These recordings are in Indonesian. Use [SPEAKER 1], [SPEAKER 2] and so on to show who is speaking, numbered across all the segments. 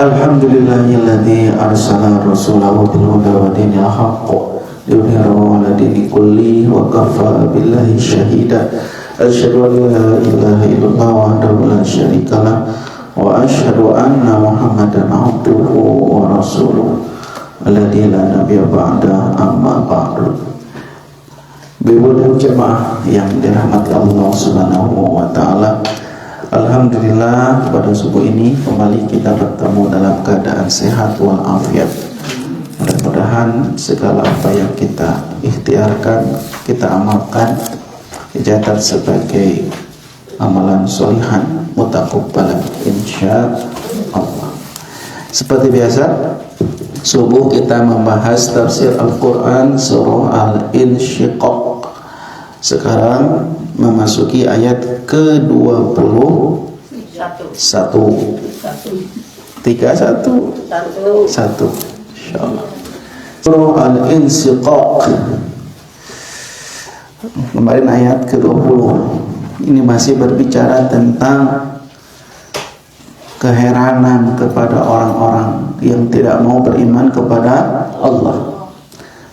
[SPEAKER 1] Alhamdulillahilladzi arsala rasulahu bil huda wa dinil haqq liyudhhirahu 'ala dini kulli wa kafa billahi shahida. Asyhadu an la ilaha illallah wahdahu la syarikalah wa asyhadu anna Muhammadan abduhu wa rasuluh alladzi la nabiyya ba'da, amma ba'du. Ibu dan jemaah yang dirahmati Allah Subhanahu wa taala, alhamdulillah pada subuh ini kembali kita bertemu dalam keadaan sehat walafiat. Mudah-mudahan segala apa yang kita ikhtiarkan, kita amalkan dicatat sebagai amalan sholihan mutaqabbalan insyaallah. Seperti biasa, subuh kita membahas tafsir Al-Quran surah Al-Insyiqaq. Sekarang memasuki ayat ke-21. 1 insyaallah. Surah Al-Insyiqaq. Kemarin ayat ke-20. Ini masih berbicara tentang keheranan kepada orang-orang yang tidak mau beriman kepada Allah.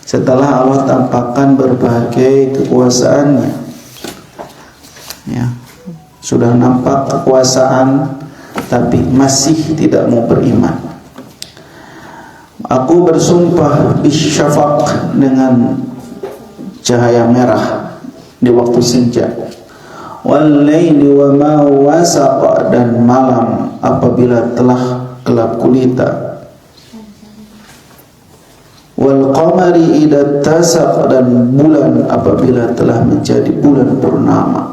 [SPEAKER 1] Setelah Allah tampakkan berbagai kekuasaannya, ya, sudah nampak kekuasaan tapi masih tidak mau beriman. Aku bersumpah bisyafaq, dengan cahaya merah di waktu senja, wal laili wa ma wasaq, dan malam apabila telah gelap gulita, wal qamari idza tasaq, dan bulan apabila telah menjadi bulan purnama.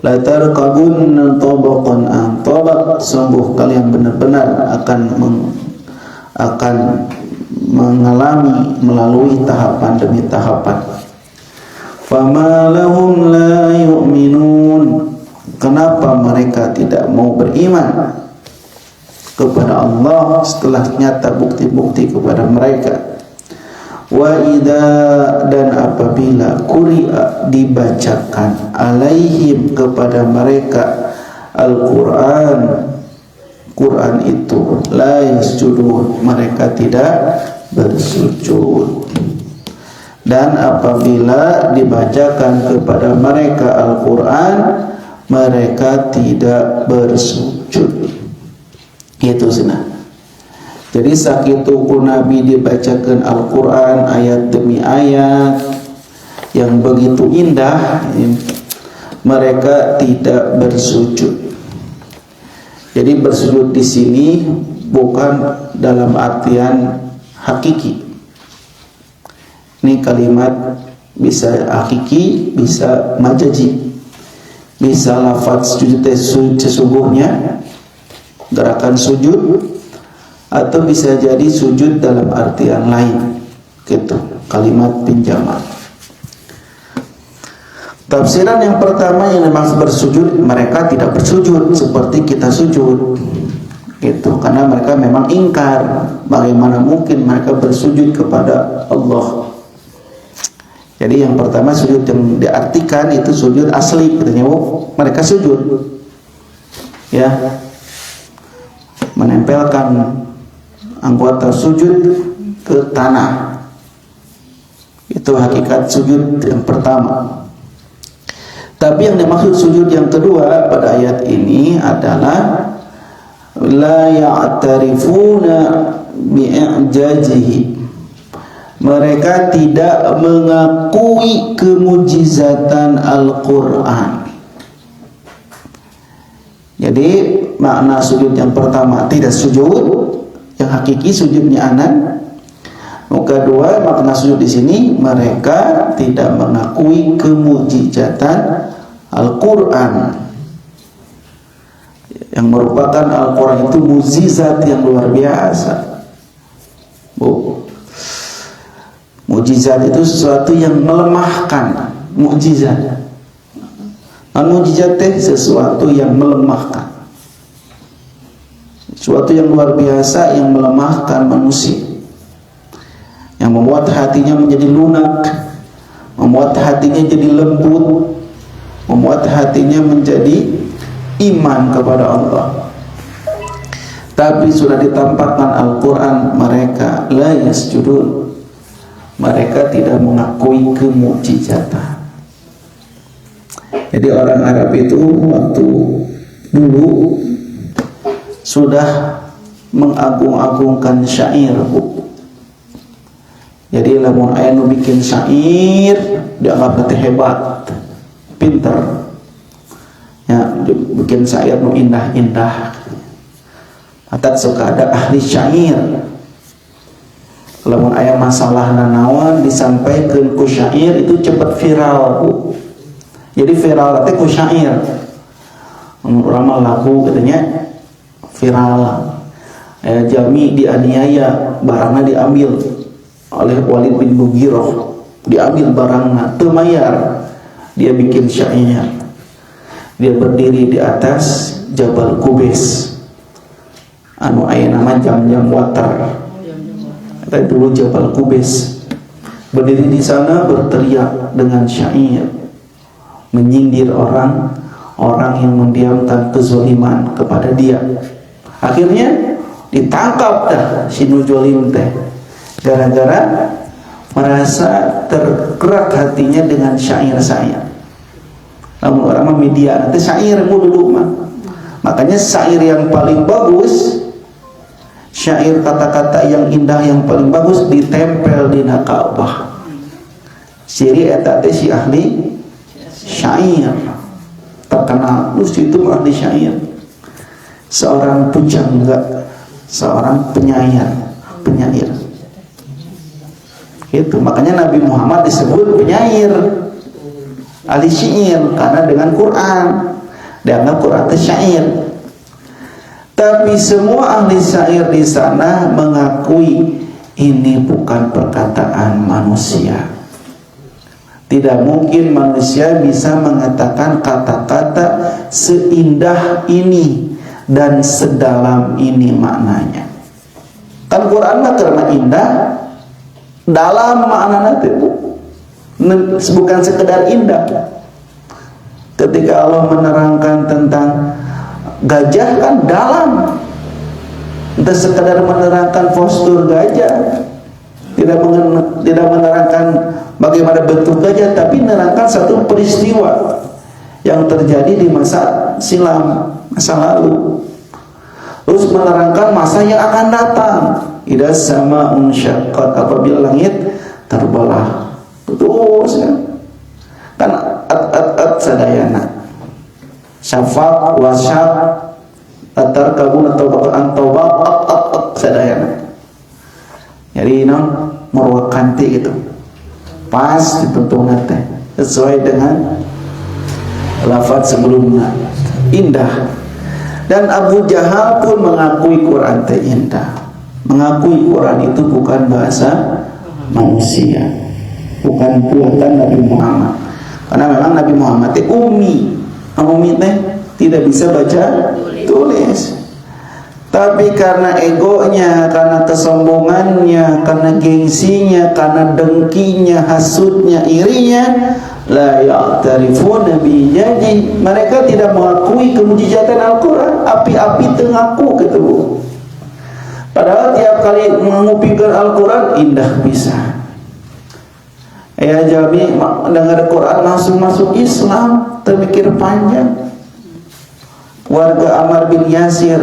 [SPEAKER 1] La tarqabunna tabaqan an tabaq, sungguh kalian benar-benar akan mengalami melalui tahapan demi tahapan. Fama lahum la yu'minun, kenapa mereka tidak mau beriman kepada Allah setelah nyata bukti-bukti kepada mereka. Wa idza, dan apabila quri'a, dibacakan, alaihim, kepada mereka, Al-Quran, Quran itu, la yasjudun, mereka tidak bersujud. Dan apabila dibacakan kepada mereka Al-Quran, mereka tidak bersujud. Itu zina. Jadi sakitu Nabi dibacakan Al-Quran ayat demi ayat yang begitu indah, mereka tidak bersujud. Jadi bersujud di sini bukan dalam artian hakiki. Ini kalimat bisa hakiki, bisa majazi, bisa lafaz sujud sesungguhnya, gerakan sujud, atau bisa jadi sujud dalam artian lain, gitu, kalimat pinjaman. Tafsiran yang pertama yang dimaksud bersujud, mereka tidak bersujud seperti kita sujud, gitu, karena mereka memang ingkar, bagaimana mungkin mereka bersujud kepada Allah. Jadi yang pertama sujud yang diartikan itu sujud asli, katanya, mereka sujud, ya, menempelkan anggota sujud ke tanah. Itu hakikat sujud yang pertama. Tapi yang dimaksud sujud yang kedua pada ayat ini adalah la ya'tarifuna bi'ajazihi, mereka tidak mengakui kemujizatan Al-Quran. Jadi makna sujud yang pertama tidak sujud, yang hakiki sujudnya anan. Kedua, makna sujud di sini mereka tidak mengakui kemujizatan Al-Quran, yang merupakan Al-Quran itu mukjizat yang luar biasa. Mukjizat itu sesuatu yang melemahkan, mukjizat. Mukjizat sesuatu yang melemahkan, sesuatu yang luar biasa yang melemahkan manusia, yang membuat hatinya menjadi lunak, membuat hatinya jadi lembut, membuat hatinya menjadi iman kepada Allah. Tapi sudah ditampakkan Al-Quran, mereka la yasjudun, mereka tidak mengakui kemukjizatan. Jadi orang Arab itu waktu dulu sudah mengagung-agungkan syair, Bu. Jadi lamun aya nu bikin syair dianggap teh hebat, pinter. Ya, bikin syair nu indah-indah. Atat suka ada ahli syair. Lamun aya masalah nanawan disampaikan ku syair itu cepat viral, Bu. Jadi viral teh ku syair. Urang lagu katanya viral. Jami dianiaya, barangna diambil oleh Walid bin Mughirah, diambil barangna, teu mayar. Dia bikin syair. Dia berdiri di atas Jabal Kubais. Anu aya nama jam-jam water. Kita dulu Jabal Kubais. Berdiri di sana berteriak dengan syair, menyindir orang yang mendiamkan kezaliman kepada dia. Akhirnya ditangkap dah si Nujolim teh, gara-gara merasa tergerak hatinya dengan syair-syair. Namun orang media nanti syair dulu mah. Makanya syair yang paling bagus, syair kata-kata yang indah yang paling bagus ditempel di Ka'bah. Ciri eta teh si ahli syair terkenal, terus itu ahli syair, seorang pujangga, seorang penyair. Itu makanya Nabi Muhammad disebut penyair, ahli syair, karena dengan Quran dianggap Quran itu syair. Tapi semua ahli syair di sana mengakui ini bukan perkataan manusia. Tidak mungkin manusia bisa mengatakan kata-kata seindah ini dan sedalam ini maknanya. Kan Quran mah karena indah, dalam maknanya itu bukan sekedar indah. Ketika Allah menerangkan tentang gajah kan dalam, tidak sekedar menerangkan postur gajah, tidak menerangkan bagaimana bentuk gajah, tapi menerangkan satu peristiwa yang terjadi di masa silam, masa lalu. Terus menerangkan masa yang akan datang. Idza sama'un syaqqat, apabila langit terbelah. Terus kan at sadayana. Syafaq wa syaq atarkabuna tawbatan tawbah sadayana. Jadi murwakanti gitu. Pas ditentukan teh sesuai dengan lafaz sebelumnya, indah. Dan Abu Jahal pun mengakui Quran teh indah, mengakui Quran itu bukan bahasa manusia, bukan buatan Nabi Muhammad. Karena memang Nabi Muhammad teh ummi teh tidak bisa baca tulis. Tapi karena egonya, karena kesombongannya, karena gengsinya, karena dengkinya, hasudnya, irinya, la ya'tarifuna bi, jadi mereka tidak mengakui kemujizatan Al-Quran. Api-api tengaku gitu. Padahal tiap kali mengupingkan Al-Quran indah bisa. Ya Jami dengar Quran langsung masuk Islam, terpikir panjang. Warga Ammar bin Yasir,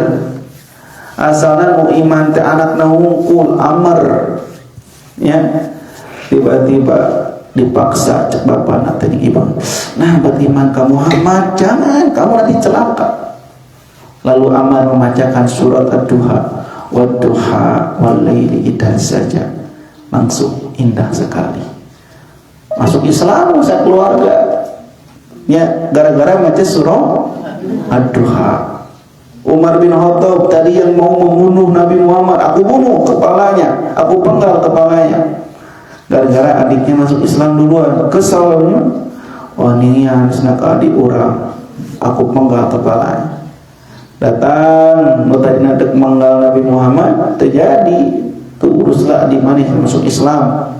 [SPEAKER 1] asalnya mau iman teh anak nahungkul Ammar, ya tiba-tiba dipaksa cek bapak nanti ibu, nah beriman kamu Muhammad, jangan kamu nanti celaka. Lalu Ammar membacakan surat Ad-Duha, wad-duha wal-laili idza saja, langsung indah sekali. Masuk Islam saya keluarga, ya gara-gara baca surah Ad-Duha. Umar bin Khattab tadi yang mau membunuh Nabi Muhammad, aku bunuh kepalanya, aku penggal kepalanya. Gara-gara adiknya masuk Islam duluan, kesalnya, wah ini harus nak adik orang, aku penggal kepalanya. Datang, lo tadi nak menggal Nabi Muhammad, terjadi, tuh uruslah adik manis masuk Islam.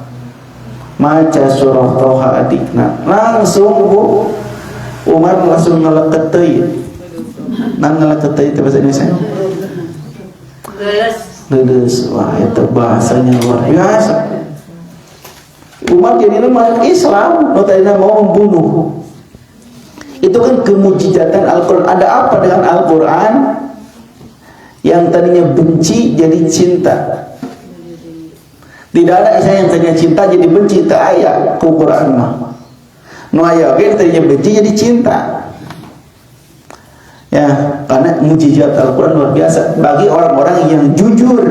[SPEAKER 1] Maca surah Toha adikna, langsung Bu Umar langsung ngeleketei. Nang ngeleketei itu bahasa Indonesia. Ledes. Wah, itu bahasanya luar biasa. Umat jadi masuk Islam, notabene mau membunuh. Itu kan kemujizatan Al-Quran. Ada apa dengan Al-Quran? Yang tadinya benci jadi cinta. Tidak ada yang tadinya cinta jadi benci. Tak ayat ke Quran mah. No ayat tadinya benci jadi cinta. Ya, karena mujizat Al-Quran luar biasa bagi orang-orang yang jujur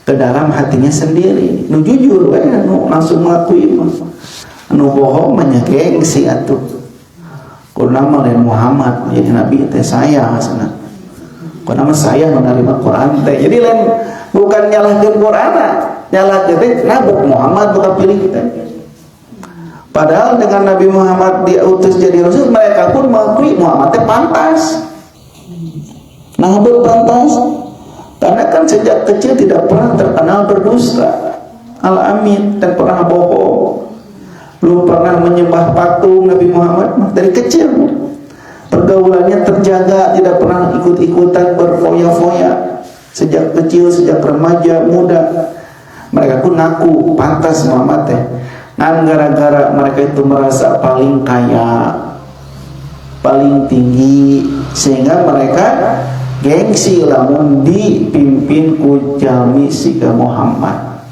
[SPEAKER 1] ke dalam hatinya sendiri. Nu jujur, nu langsung mengakui. Nu bohong mah gengsi atuh. Kunama lain Muhammad jadi nabi teh saya sana. Kunama saya menerima Quran teh. Jadi lain bukan nyalahkeun Quran, nyalahkeun teh Nabi Muhammad bukan pilih kita. Padahal dengan Nabi Muhammad diutus jadi rasul, mereka pun mengakui Muhammad teh pantas. Nah, pantas. Karena kan sejak kecil tidak pernah terkenal berdusta. Al-Amin, dan pernah bohong. Belum pernah menyembah patung Nabi Muhammad dari kecil. Pergaulannya terjaga, tidak pernah ikut-ikutan berfoya-foya. Sejak kecil, sejak remaja, muda. Mereka pun ngaku pantas Muhammad teh. Nah, gara-gara mereka itu merasa paling kaya, paling tinggi, sehingga mereka gengsi lamun dipimpin ku jalmi siga Muhammad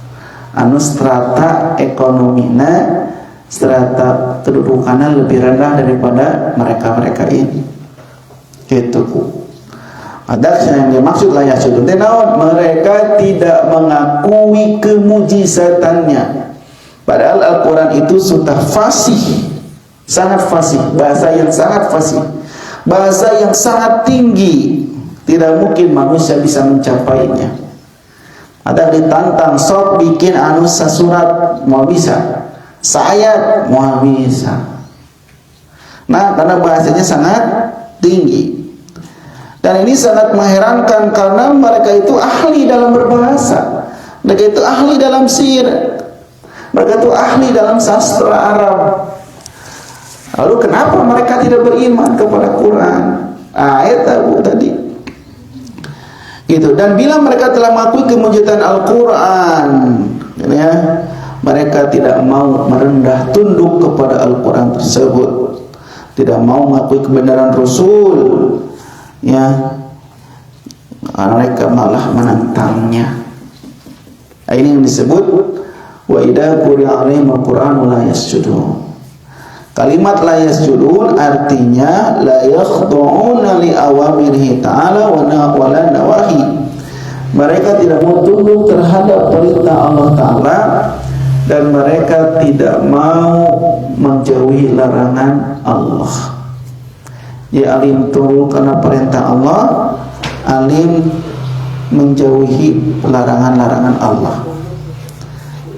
[SPEAKER 1] anu strata ekonomina, strata kedudukannya lebih rendah daripada mereka-mereka ini. Gitu. Ada yang dimaksud layak sudut mereka tidak mengakui kemujizatannya. Padahal Al-Quran itu sudah fasih, sangat fasih, bahasa yang sangat fasih, bahasa yang sangat tinggi. Tidak mungkin manusia bisa mencapainya. Ada ditantang, sok bikin anu sasurat, mau bisa, sayat mau bisa. Nah, karena bahasanya sangat tinggi. Dan ini sangat mengherankan karena mereka itu ahli dalam berbahasa, mereka itu ahli dalam syair, mereka itu ahli dalam sastra Arab. Lalu kenapa mereka tidak beriman kepada Quran? Ayat tadi. Gitu. Dan bila mereka telah mengakui kemujizatan Al-Quran, ya, mereka tidak mau merendah tunduk kepada Al-Quran tersebut, tidak mau mengakui kebenaran Rasul, ya, mereka malah menentangnya. Ini yang disebut wa idza quri'a 'alaihimul Qur'anu la yasjudun. Kalimat la yasjudun artinya la yakhda'una li awamirihi ta'ala wa la nawahi. Mereka tidak mau tunduk terhadap perintah Allah Ta'ala dan mereka tidak mau menjauhi larangan Allah. Ya, alim tunduk karena perintah Allah, alim menjauhi larangan-larangan Allah.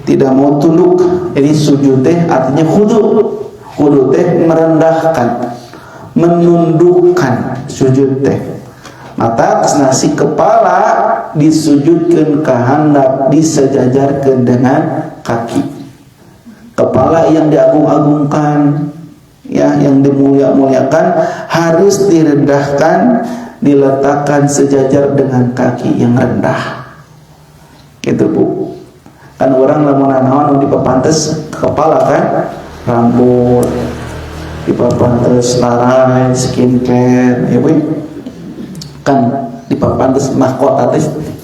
[SPEAKER 1] Tidak mau tunduk, jadi sujud teh artinya khudu. Khudu teh merendahkan, menundukkan sujud teh. Mata nasi kepala disujudkan ke handap, disejajarkan dengan kaki. Kepala yang diagung-agungkan, ya, yang dimulia-muliakan harus direndahkan, diletakkan sejajar dengan kaki yang rendah. Gitu, Bu. Kan orang lamun-lamun di pepantes kepala kan, rambut dipapantes, larai, skincare, ya Bu. Kan dipapantes mahkota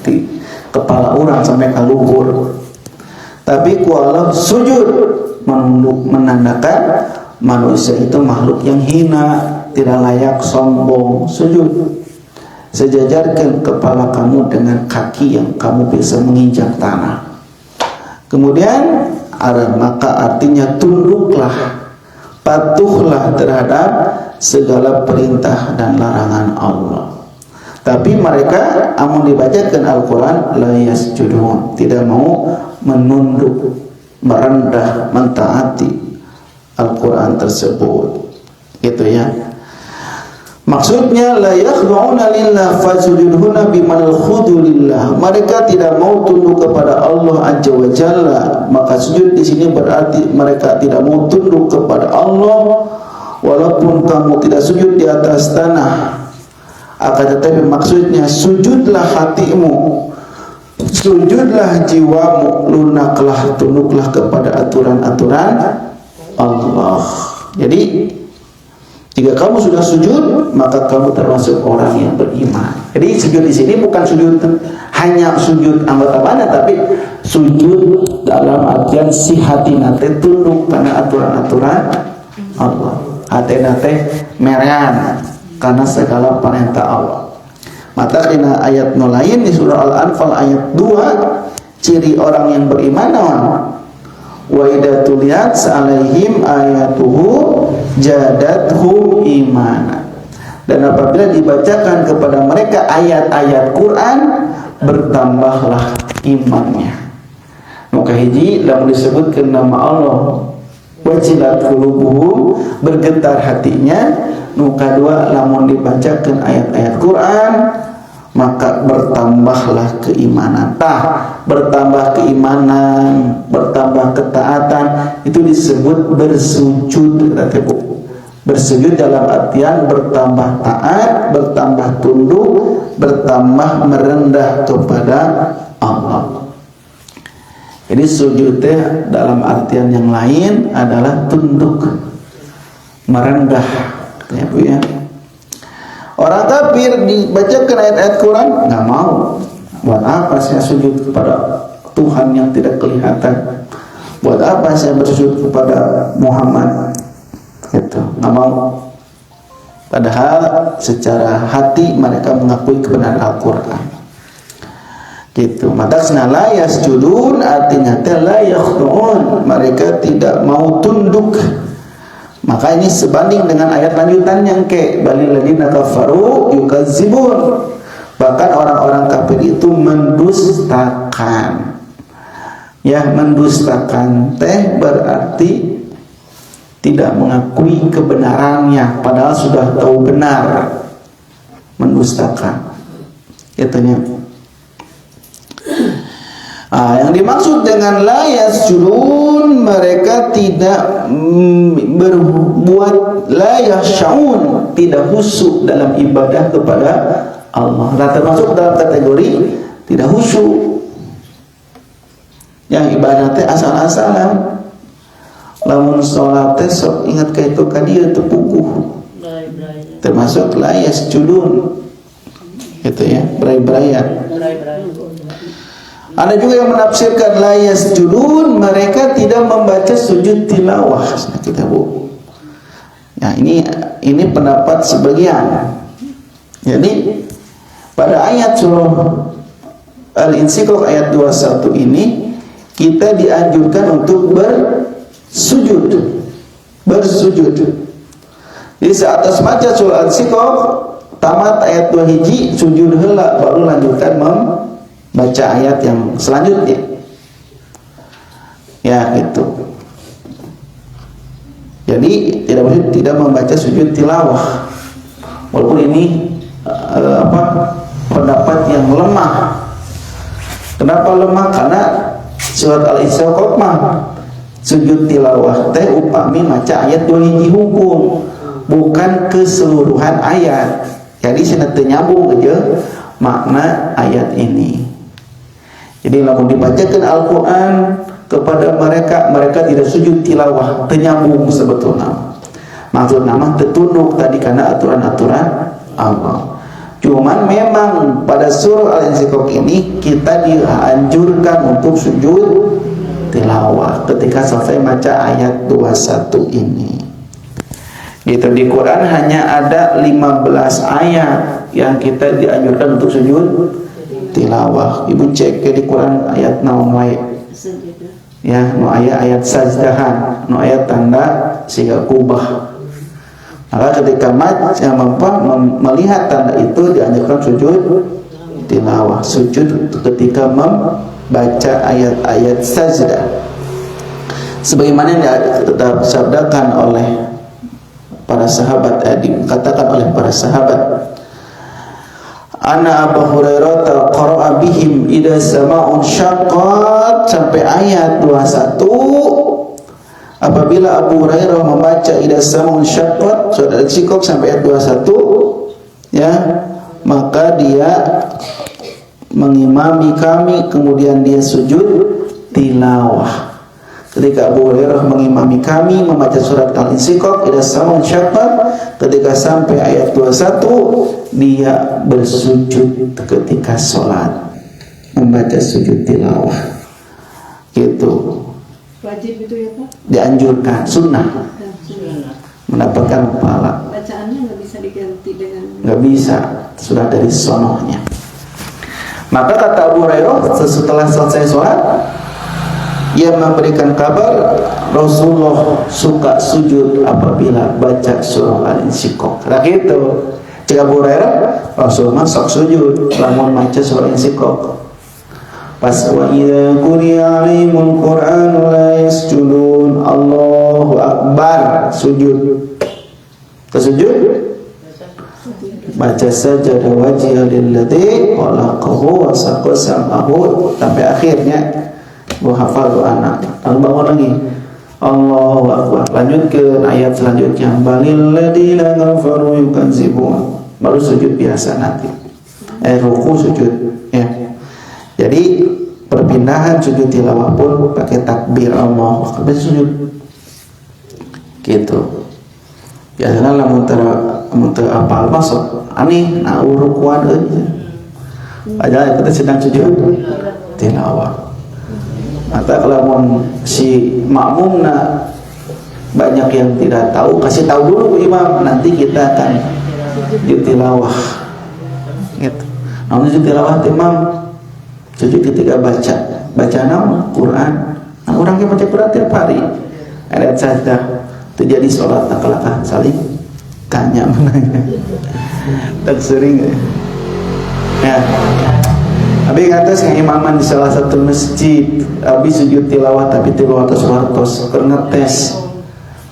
[SPEAKER 1] di kepala orang sampai ke luhur. Tapi ku Allah sujud menandakan manusia itu makhluk yang hina, tidak layak sombong. Sujud, sejajarkan kepala kamu dengan kaki yang kamu bisa menginjak tanah. Kemudian maka artinya tunduklah, patuhlah terhadap segala perintah dan larangan Allah. Tapi mereka amun dibacakan Al-Quran la yasjudun, tidak mau menunduk, merendah, mentaati Al-Quran tersebut. Gitu ya. Maksudnya la yakhda'una lillah fasujudhuna bimanal khudu lillah. Mereka tidak mau tunduk kepada Allah Azza wa Jalla. Maka sujud di sini berarti mereka tidak mau tunduk kepada Allah walaupun kamu tidak sujud di atas tanah. akan tetapi maksudnya sujudlah hatimu, sujudlah jiwamu, lunaklah, tunduklah kepada aturan-aturan Allah. Jadi jika kamu sudah sujud, maka kamu termasuk orang yang beriman. Jadi sujud di sini bukan sujud hanya sujud anggota badan, tapi sujud dalam artian si hati nate tunduk karena aturan-aturan Allah. Hati nate merean karena segala perintah Allah. Maka dina ayat lain di surah Al-Anfal ayat 2, ciri orang yang beriman naon? Wa idza tuliyat alaihim ayatuhu jadathum imana. Dan apabila dibacakan kepada mereka ayat-ayat Quran, bertambahlah imannya. Maka hiji lamun disebutkan nama Allah, wajilat qulubuhum, bergetar hatinya. Nu kadua lamun dibacakan ayat-ayat Quran, maka bertambahlah keimanan. Bertambah keimanan, bertambah ketaatan, itu disebut bersujud. Bersujud dalam artian bertambah taat, bertambah tunduk, bertambah merendah kepada Allah. Jadi sujudnya dalam artian yang lain adalah tunduk, merendah, ya Bu ya. Orang kafir dibacakan ayat-ayat Quran nggak mau. Buat apa saya sujud kepada Tuhan yang tidak kelihatan? Buat apa saya bersujud kepada Muhammad? Gitu, nggak mau. Padahal secara hati mereka mengakui kebenaran Al-Quran. Gitu. Maka la yasjudun artinya la yakhda'un, mereka tidak mau tunduk. Maka ini sebanding dengan ayat lanjutan yang ke balil ladina kafaru yukadzibun. Bahkan orang-orang kafir itu mendustakan. Ya, mendustakan teh berarti tidak mengakui kebenarannya padahal sudah tahu benar. Mendustakan. Katanya. Yang dimaksud dengan la yasjudun, mereka tidak berbuat, la yasyaun, tidak khusyuk dalam ibadah kepada Allah. Nah, termasuk dalam kategori tidak khusyuk. Yang ibadatnya asal-asalan. Lamun sholat sok ingat ka itu ka dieu teu puguh. Termasuk la yasjudun. Gitu ya, berai-beraian. Ada juga yang menafsirkan la yasjudun, mereka tidak membaca sujud tilawah. Kita Bu. Ya, ini pendapat sebagian. Jadi pada ayat surah Al-Insyirah ayat 21 ini kita dianjurkan untuk bersujud. Jadi saat baca surah Al-Insyirah tamat ayat 2 hiji sujud heula baru lanjutkan baca ayat yang selanjutnya. Ya, gitu. Jadi tidak membaca sujud tilawah. Walaupun ini pendapat yang lemah. Kenapa lemah? Karena surat Al-Isra mah sujud tilawah teh upami maca ayat 2 hiji hukum, bukan keseluruhan ayat. Jadi cenah teu nyambung aja makna ayat ini. Jadi lamun dibacakan Al-Quran kepada mereka tidak sujud tilawah, ternyambung sebetulnya. Maksud nama tertunduk tadi karena aturan-aturan Allah. Cuman memang pada surah Al-Insyirah ini kita dianjurkan untuk sujud tilawah ketika selesai baca ayat 21 ini. Gitu, di Quran hanya ada 15 ayat yang kita dianjurkan untuk sujud tilawah. Ibu cek ke di Quran ayat naon wae. Ya, nu ayat sajdahan, nu ayat tanda siga kubah. Maka ketika melihat tanda itu dianjurkan sujud tilawah. Sujud ketika membaca ayat-ayat sajdah. Sebagaimana yang disabdakan oleh para sahabat, dikatakan oleh para sahabat, Ana Abu Hurairah qara'a bihim idza sama'un syaqqat sampai ayat 21. Apabila Abu Hurairah membaca idza sama'un syaqqat surat Al-Insyiqaq sampai ayat 21, ya, maka dia mengimami kami, kemudian dia sujud tilawah. Ketika Abu Hurairah mengimami kami membaca surat Al-Insyiqaq ila samun syaqqaq, ketika sampai ayat 21 dia bersujud ketika sholat, membaca sujud tilawah. Gitu.
[SPEAKER 2] Wajib itu ya Pak?
[SPEAKER 1] Dianjurkan, sunnah. Mendapatkan pahala.
[SPEAKER 2] Bacaannya nggak bisa diganti dengan.
[SPEAKER 1] Nggak bisa, sudah dari sonohnya. Maka kata Abu Hurairah setelah selesai sholat, ia memberikan kabar Rasulullah suka sujud apabila baca surah Al-Insyiqaq. Nah gitu. Jika Abu Hurairah, Rasulullah sok sujud lamun baca surah Al-Insyiqaq. Pas wa idza quri'a 'alaihimul Qur'anu la yasjudun, Allahu Akbar, sujud. Tersujud baca saja wajhal lilladzi khalaqahu wa saqasamahu sampai akhirnya. Gua hafal doa anak. Lalu bangun lagi. Allahu Akbar. Lanjut ke ayat selanjutnya. Balil ladina ghafaru yukanzibun. Baru sujud biasa nanti. Ruku sujud. Ya. Jadi perpindahan sujud tilawah pun pakai takbir Allahu Akbar sujud. Gitu. Biasanya lah muntah apal masuk. Aneh, nah rukuan aja. Padahal kita sedang sujud tilawah. Atau kalau si makmum banyak yang tidak tahu, kasih tahu dulu imam, nanti kita akan sujud tilawah. Gitu. Namun sujud tilawah imam sujud ketika baca nama Quran. Nah, orang yang baca Quran tiap hari ayat sajdah terjadi sholat takalakan saling tanya menanya tak sering ya. Abi ngatos imaman di salah satu masjid, abi sujud tilawah tapi tilawah terus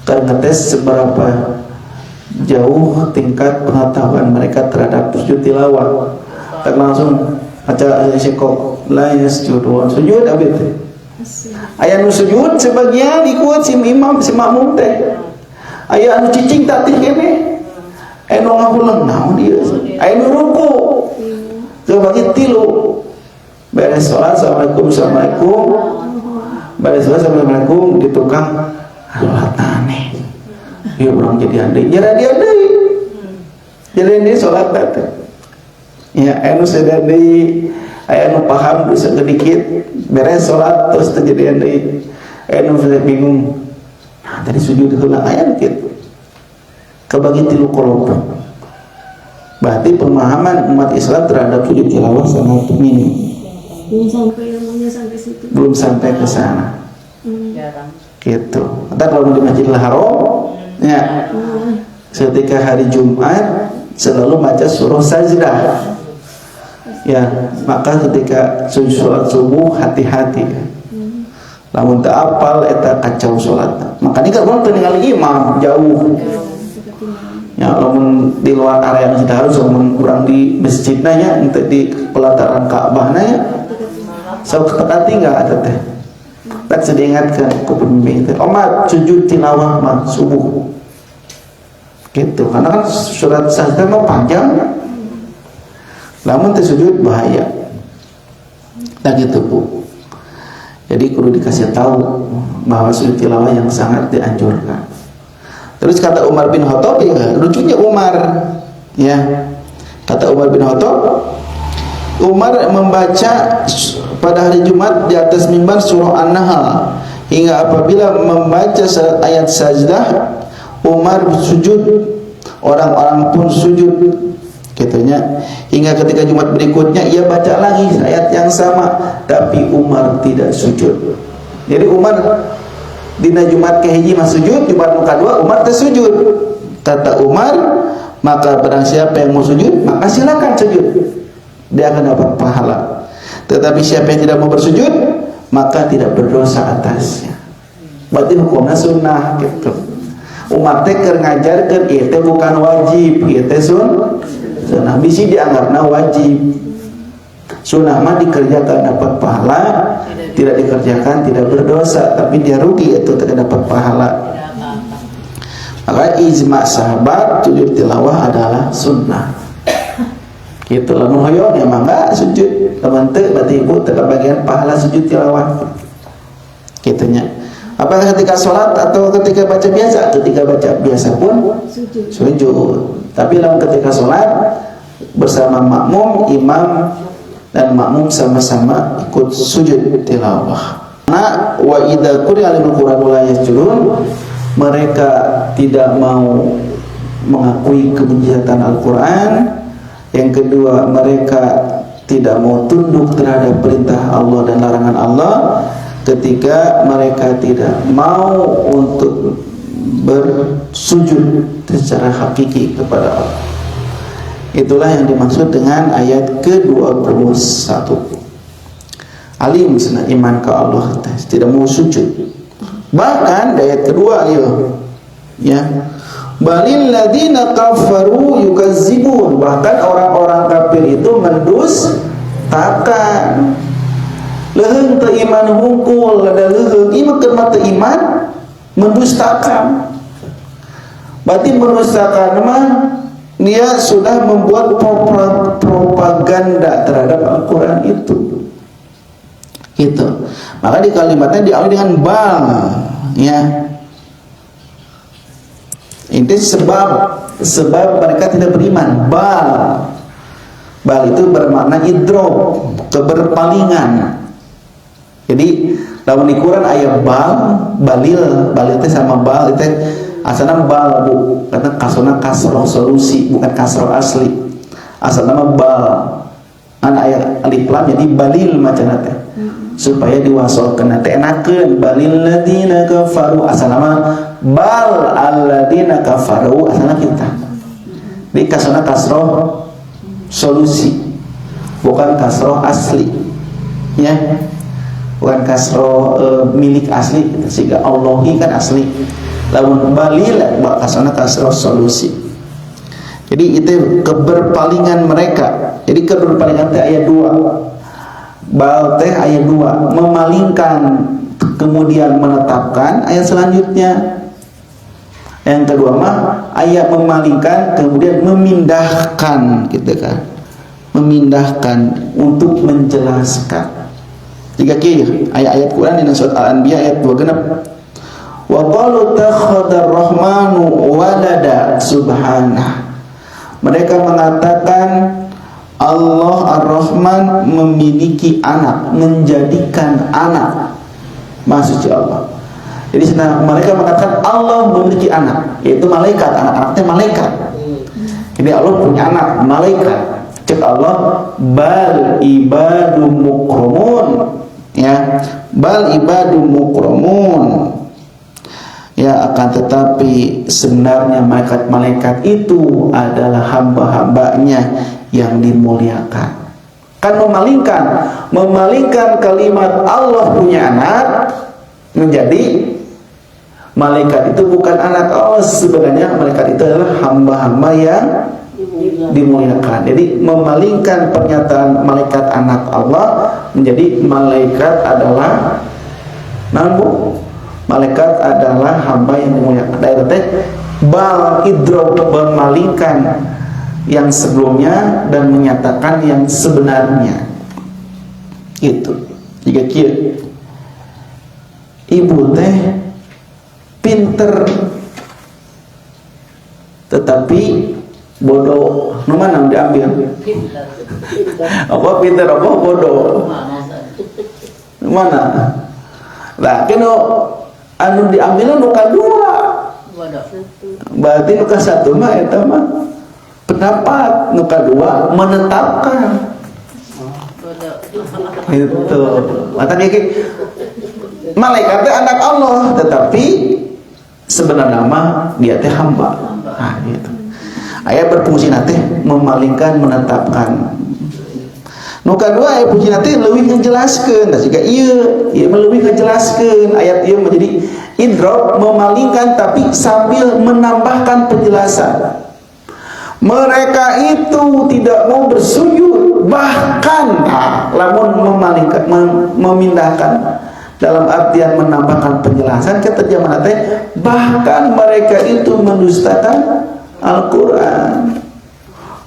[SPEAKER 1] ngetes seberapa jauh tingkat pengetahuan mereka terhadap sujud tilawah. Tak langsung baca Al-Insyiqaq la yasjudun, sujud abi teh. Aya nu sujud sebagian ikut si imam si makmum teh. Aya anu cicing tak teh kene. Anu ngahulang naon ieu? Aya nu ruku. Bagi tilu beres sholat assalamualaikum beres sholat assalamualaikum di tukang sholat aneh dia orang jadi andai jadi sholat tadi ya anu sedang di anu paham bisa sedikit beres sholat terus terjadi andai anu saya bingung nah tadi sujud heula aya gitu kebagi tilu kelompok. Berarti pemahaman umat Islam terhadap sujud tilawah sangat minim.
[SPEAKER 2] Belum sampai ilmunya sampai situ.
[SPEAKER 1] Belum sampai ke sana. Gitu. Entah kalau di Masjidil Haram, ya. Ketika hari Jumat selalu baca surah Sajdah. Ya, maka ketika sholat subuh hati-hati. Lamun teu apal eta kacau salat. Makanya kalau teu ningali imam jauh. Ya, lamun di luar area masjid harus kurang di masjidnya ya, untuk di pelataran Ka'bah ya, so ketati nggak ada teh. Tak sedingatkan ke pembimbing teh. Omat sujud tilawah mah subuh. Gitu, karena kan surat sajdah mah panjang. Lamun teh sujud bahaya. Tak gitu Bu. Jadi perlu dikasih tahu bahwa sujud tilawah yang sangat dianjurkan. Terus kata Umar bin Khattab, ya lucunya Umar, ya kata Umar bin Khattab, Umar membaca pada hari Jumat di atas mimbar surah An-Nahl hingga apabila membaca ayat sajdah, Umar sujud, orang-orang pun sujud, katanya. Hingga ketika Jumat berikutnya ia baca lagi ayat yang sama, tapi Umar tidak sujud. Jadi Umar dina Jumat kehiji mah sujud, Jumat nu kadua Umar teh sujud. Kata Umar, maka barang siapa yang mau sujud, maka silakan sujud. Dia akan dapat pahala. Tetapi siapa yang tidak mau bersujud, maka tidak berdosa atasnya. Berarti hukumnya sunnah gitu. Umar teh keur ngajarkeun ieu teh bukan wajib, ieu teh sunnah. Bisi dianggapna wajib. Sunnah mah dikerjakan dapat pahala, tidak dikerjakan tidak berdosa, tapi dia rugi itu tidak dapat pahala. Maka ijma sahabat sujud tilawah adalah sunnah. Gitu lamun hoyong ya mangga sujud, lamun teu berarti ibu teu bagian pahala sujud tilawah. Kitunya. Apakah ketika sholat atau ketika baca biasa? Ketika baca biasa pun sujud. Tapi lamun ketika sholat bersama makmum, imam dan makmum sama-sama ikut sujud tilawah. Nah, wa idza quri'a al-Qur'an la yasjudun, mereka tidak mau mengakui kebenaran Al-Qur'an. Yang kedua, mereka tidak mau tunduk terhadap perintah Allah dan larangan Allah. Ketika mereka tidak mau untuk bersujud secara hakiki kepada Allah. Itulah yang dimaksud dengan ayat ke-21. Alim sana iman ke Allah, tidak mau sujud. Bahkan ayat kedua ya. Balil ladzina kafaru yukazzibun, bahkan orang-orang kafir itu mendustakan. Leheung teu iman hungkul, ada leheung iman keur mata iman mendustakan. Berarti mendustakan mah dia sudah membuat propaganda terhadap Al-Qur'an itu. Gitu. Maka di kalimatnya diawali dengan bal, ya. Ini sebab mereka tidak beriman. Bal itu bermakna idrop, keberpalingan. Jadi lamun di Quran ayat balil itu sama bal itu asalnya bal bu, karena kasrona kasroh solusi bukan kasroh asli. Asal nama bal, ayat alif lam jadi balil macam nate supaya diwasolkeun teh enakeun balil ladina kafaru, asal nama bal alladina kafaru, asalnya kita. Jadi kasrona kasroh solusi bukan kasroh asli, ya. Bukan kasroh milik asli, sehingga Allahi kan asli. Lamun balil kasana kasroh solusi. Jadi itu keberpalingan mereka. Jadi keberpalingan teh ayat 2. Bal teh ayat 2 memalingkan kemudian menetapkan. Ayat selanjutnya yang kedua mah ayat memalingkan kemudian memindahkan, gitu kan. Memindahkan untuk menjelaskan. Jika ayat-ayat Quran di surat Al-Anbiya ayat 2 genap. Wa qalu takhadar rahmanu walada subhanah. Mereka mengatakan Allah Ar-Rahman memiliki anak, menjadikan anak. Maksud Allah. Jadi mereka mengatakan Allah memiliki anak, yaitu malaikat, anak-anaknya malaikat. Jadi Allah punya anak, malaikat. Cek Allah, bal ibadum mukramun. Ya, bal ibadum mukramun. Ya, akan tetapi sebenarnya malaikat-malaikat itu adalah hamba-hambanya yang dimuliakan. Kan memalingkan kalimat Allah punya anak menjadi malaikat itu bukan anak Allah. Sebenarnya malaikat itu adalah hamba-hamba yang dimuliakan. Jadi memalingkan pernyataan malaikat anak Allah menjadi malaikat adalah malaikat adalah hamba yang dimuliakan. Daerah bal idrob memalingkan yang sebelumnya dan menyatakan yang sebenarnya. Itu. Jika ibu teh pinter tetapi bodoh, nu mana diambil? Apa pinter apa bodoh? Mana? Lah kena anu diambil nu kadua. Berarti nu kasatu mah eta mah pendapat, nu kadua menetapkan. Itu. Mata dia malaikat teh anak Allah, tetapi sebenarnya mah dia teh hamba. Nah, gitu. Ayat berfungsi nanti memalingkan, menetapkan. Nu kadua ayat fungsi nanti lebih menjelaskan. Dan jika ia lebih menjelaskan ayat ia menjadi idrop memalingkan tapi sambil menambahkan penjelasan. Mereka itu tidak mau bersujud, bahkan lamun memalingkan, memindahkan dalam artian menambahkan penjelasan keterjemahan teh, bahkan mereka itu mendustakan Al-Quran,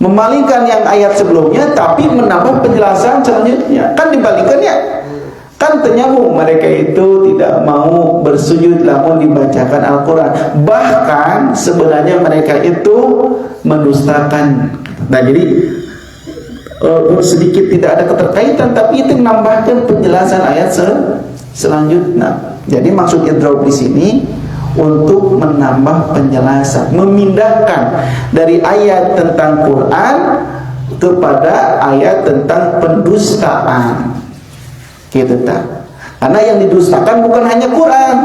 [SPEAKER 1] memalingkan yang ayat sebelumnya tapi menambah penjelasan selanjutnya. Kan dibalikannya. Kan ternyambung, mereka itu tidak mau bersujud lamun dibacakan Al-Quran. Bahkan sebenarnya mereka itu mendustakan. Nah jadi sedikit tidak ada keterkaitan, tapi itu menambahkan penjelasan ayat selanjutnya. Jadi maksud idrop di sini untuk menambah penjelasan, memindahkan dari ayat tentang Quran kepada ayat tentang pendustaan. Gitu tak? Karena yang didustakan bukan hanya Quran.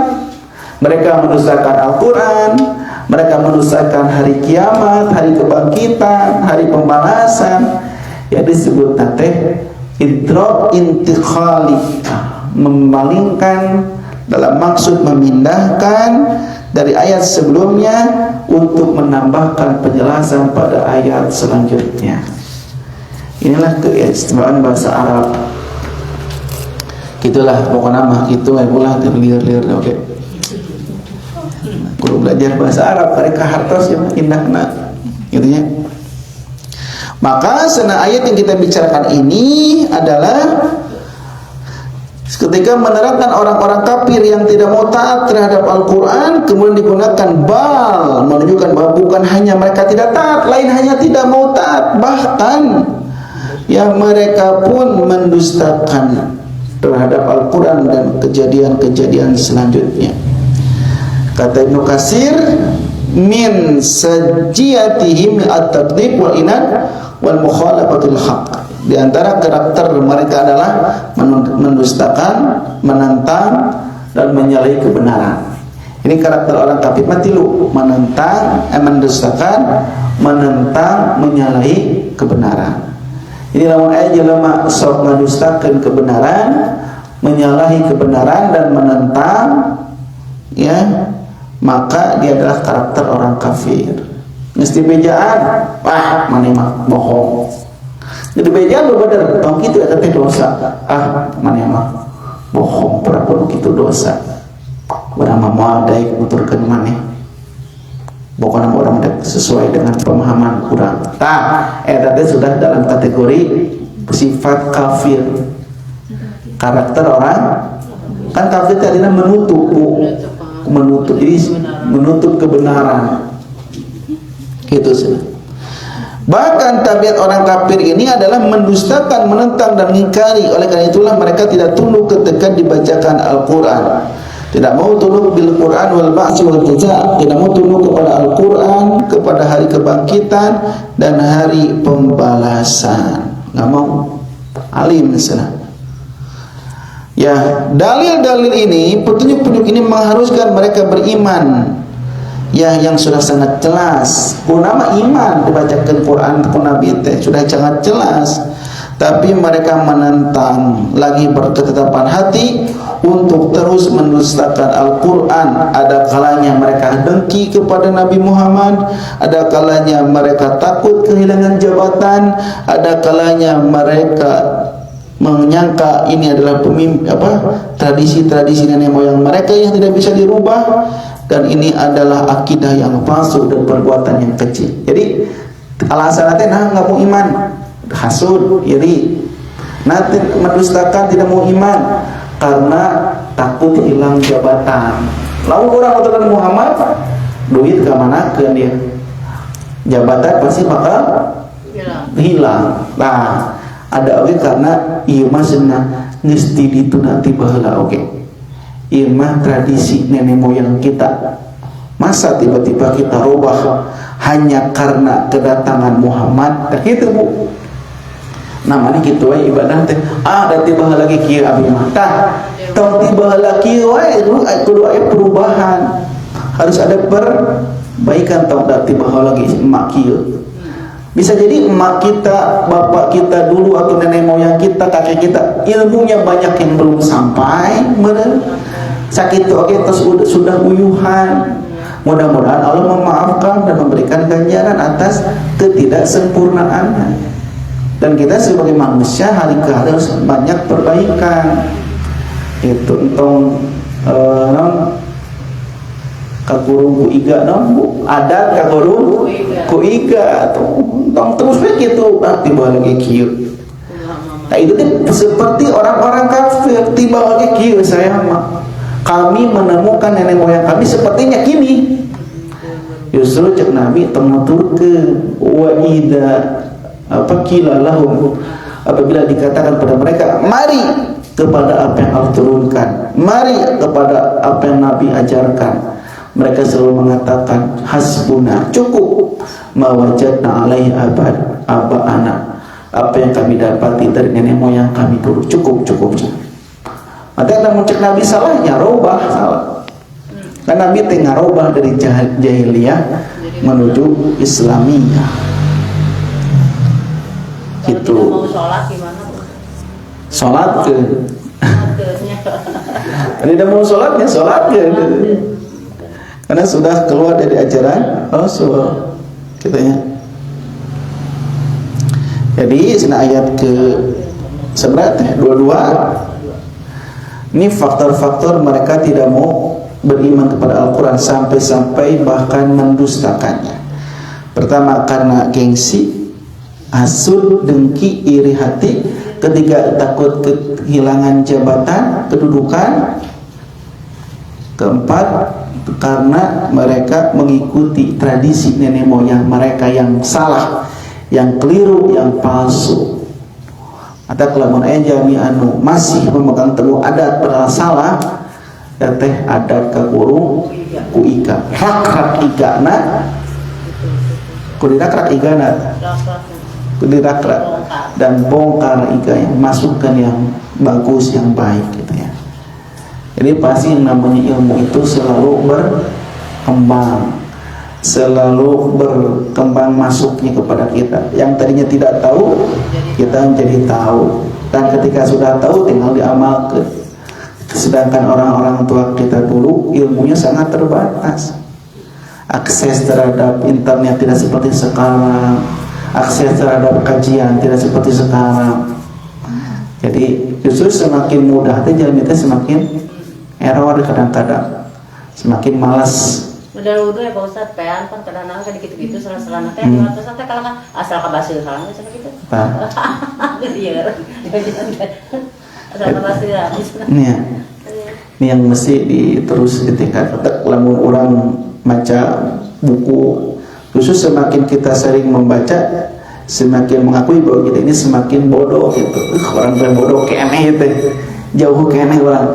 [SPEAKER 1] Mereka mendustakan Al-Quran, mereka mendustakan hari kiamat, hari kebangkitan, hari pembalasan. Ya disebut nanti idrok intikhali, memalingkan dalam maksud memindahkan dari ayat sebelumnya untuk menambahkan penjelasan pada ayat selanjutnya. Inilah keistimewaan bahasa Arab. Gitulah pokoknya mah itu ulah terliur-liur. Oke. Kudu belajar bahasa Arab mereka hartos ya indahna gitu ya. Maka sana ayat yang kita bicarakan ini adalah ketika menerangkan orang-orang kafir yang tidak mau taat terhadap Al-Quran, kemudian digunakan bal, menunjukkan bahwa bukan hanya mereka tidak taat, lain hanya tidak mau taat, bahkan yang mereka pun mendustakan terhadap Al-Quran dan kejadian-kejadian selanjutnya. Kata Ibnu Katsir, min sajiyatihim at-takdzib wal inad wal mukhalafatul haq. Di antara karakter mereka adalah mendustakan, menentang dan menyalahi kebenaran. Ini karakter orang kafir mati lu, menentang, mendustakan, menentang, menyalahi kebenaran. Ini lamun aya jelema sok ngadustakeun kebenaran, menyalahi kebenaran dan menentang, ya, maka dia adalah karakter orang kafir. Mesti bejaan, maneh mah bohong. Jadi bejaan lu bener, tong kitu eta teh dosa. Maneh mah bohong, pura-pura kitu dosa. Urang mah moal daek nuturkeun maneh. Pokoknya orang sesuai dengan pemahaman kurang. Eta sudah dalam kategori sifat kafir. Karakter orang kan kafir tadinya menutup, jadi menutup kebenaran. Gitu sih. Bahkan tabiat orang kafir ini adalah mendustakan, menentang dan mengingkari. Oleh karena itulah mereka tidak tunduk ketika dibacakan Al-Quran. Tidak mau tunduk bil Quran wal ba'ts wal jaza, tidak mau tunduk kepada Al-Quran, kepada hari kebangkitan dan hari pembalasan. Enggak mau. Alim misalnya. Ya, dalil-dalil ini, petunjuk-petunjuk ini mengharuskan mereka beriman. Ya, yang sudah sangat jelas. Nama iman dibacakan Quran pun Nabi teh sudah sangat jelas. Tapi mereka menentang, lagi berketetapan hati untuk terus mendustakan Al-Quran. Ada kalanya mereka dengki kepada Nabi Muhammad, ada kalanya mereka takut kehilangan jabatan, ada kalanya mereka menyangka ini adalah tradisi-tradisi nenek moyang mereka yang tidak bisa dirubah, dan ini adalah akidah yang palsu dan perbuatan yang kecil. Jadi alasannya nggak mau iman, hasud, iri, nanti mendustakan, tidak mau iman karena takut hilang jabatan. Lalu orang mengatakan Muhammad, duit ke mana ke dia, jabatan pasti bakal hilang. Nah, ada oke karena iya masena ngesti ditu nanti baheula oke. Iya mah tradisi nenek moyang kita. Masa tiba-tiba kita rubah hanya karena kedatangan Muhammad? Tak gitu bu. Namanya gitu wae ibadah teh. Da tiba lagi kieu abi mah. Tah, tong tiba lagi wae kudu aya perubahan. Harus ada perbaikan tong da tiba lagi emak kieu. Bisa jadi emak kita, bapak kita dulu atau nenek moyang kita, kakek kita ilmunya banyak yang belum sampai, bener. Sakit oke terus sudah uyuhan. Mudah-mudahan Allah memaafkan dan memberikan ganjaran atas ketidaksempurnaannya. Dan kita sebagai manusia hari ke hari harus banyak perbaikan. Itu entong kagurung ku iga naon adat kagurung ku iga tong terus begitu tiba lagi kieu. Nah itu seperti orang-orang kafir tiba lagi kieu saya mah. Kami menemukan nenek moyang kami sepertinya kini. Justru cek Nabi temuturkeun wa idza lahum apabila dikatakan pada mereka mari kepada apa yang Allah turunkan, mari kepada apa yang Nabi ajarkan, mereka selalu mengatakan hasbuna, cukup, ma wajadna alaihi aba'ana, apa yang kami dapati dari nenek moyang kami dulu, cukup. Maka namun cek Nabi salahnya robah salah. Dan Nabi tengah robah dari jahiliyah menuju Islamiyah. Gitu.
[SPEAKER 3] Kalau mau sholat gimana?
[SPEAKER 1] Sholat ke? Tidak mau sholatnya sholat ke? Karena sudah keluar dari ajaran Rasul. Kitanya. Jadi sini ayat ke seberapa? 22. Ini faktor-faktor mereka tidak mau beriman kepada Al-Quran sampai-sampai bahkan mendustakannya. Pertama karena gengsi, hasud, dengki, iri hati. Ketiga takut kehilangan jabatan, kedudukan. Keempat karena mereka mengikuti tradisi nenek moyang mereka yang salah, yang keliru, yang palsu. Ada kelamun jami anu masih memegang teguh adat padahal salah. Teh adat kagurung ku ika rak igana kudirak igana kudirak dan bongkar iga yang masukkan yang bagus yang baik gitu ya. Jadi pasti yang namanya ilmu itu selalu berkembang masuknya kepada kita. Yang tadinya tidak tahu kita menjadi tahu, dan ketika sudah tahu tinggal diamalkan. Sedangkan orang-orang tua kita dulu ilmunya sangat terbatas. Akses terhadap internet tidak seperti sekarang. Akses terhadap kajian tidak seperti sekarang. Jadi justru semakin mudah itu jalan kita semakin error kadang-kadang. Semakin malas.
[SPEAKER 3] Udah ya Pak Ustadz, pean kan kadang-kadang kan gitu-gitu salah-salah teh di waktu teh kalau kan asal kabasil salah geus gitu. Iya. Asal kabasil bisa.
[SPEAKER 1] Ini yang mesti terus ditingkat. Lamun orang baca buku, khusus semakin kita sering membaca, semakin mengakui bahwa kita ini semakin bodoh gitu. Orang bodoh keneh gitu. Jauh keneh orang.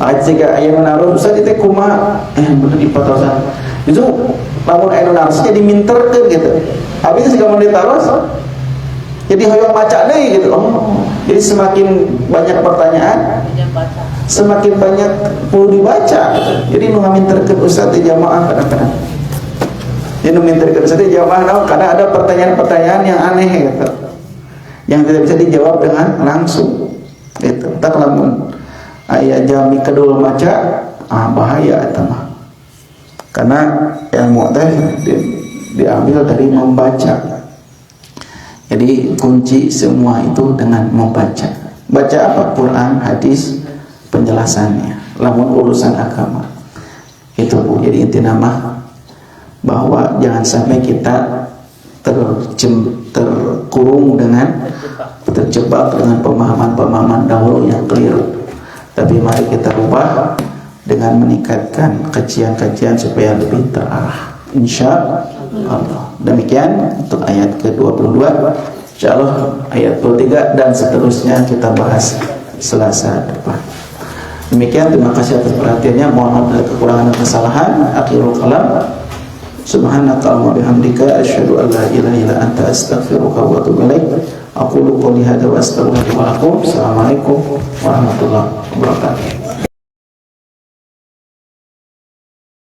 [SPEAKER 1] Jika ayah menaruh Ustaz itu kumaha bener dipatosan. Itu lamun aya narasnya diminterkeun gitu. Habis jika mau ditaros jadi hoyong maca deui gitu. Jadi semakin banyak pertanyaan, semakin banyak perlu dibaca gitu. Jadi nu ngaminterkeun Ustaz di jamaah kadang-kadang. Jadi nu minterkeun Ustaz di jamaah karena ada pertanyaan-pertanyaan yang aneh gitu. Yang tidak bisa dijawab dengan langsung. Gitu. Tak lamun ayat jami kedul maca bahaya eta mah. Karena ilmu teh diambil dari membaca. Jadi kunci semua itu dengan membaca. Baca apa? Quran, hadis, penjelasannya. Lamun urusan agama. Itu Bu. Jadi inti nama bahwa jangan sampai kita terkurung dengan terjebak dengan pemahaman-pemahaman dahulu yang keliru. Tapi mari kita ubah dengan meningkatkan kajian-kajian supaya lebih terarah. Insya Allah. Demikian untuk ayat ke-22. Insya Allah ayat 23 dan seterusnya kita bahas Selasa depan. Demikian, terima kasih atas perhatiannya. Mohon maaf dari kekurangan dan kesalahan. Akhirul kalam. Subhanakallahumma bihamdika asyhadu an la ilaha illa anta astaghfiruka wa atubu ilaik. Aqulu qouli hadza wa astaghfirullaha wa lakum. Assalamualaikum warahmatullahi wabarakatuh.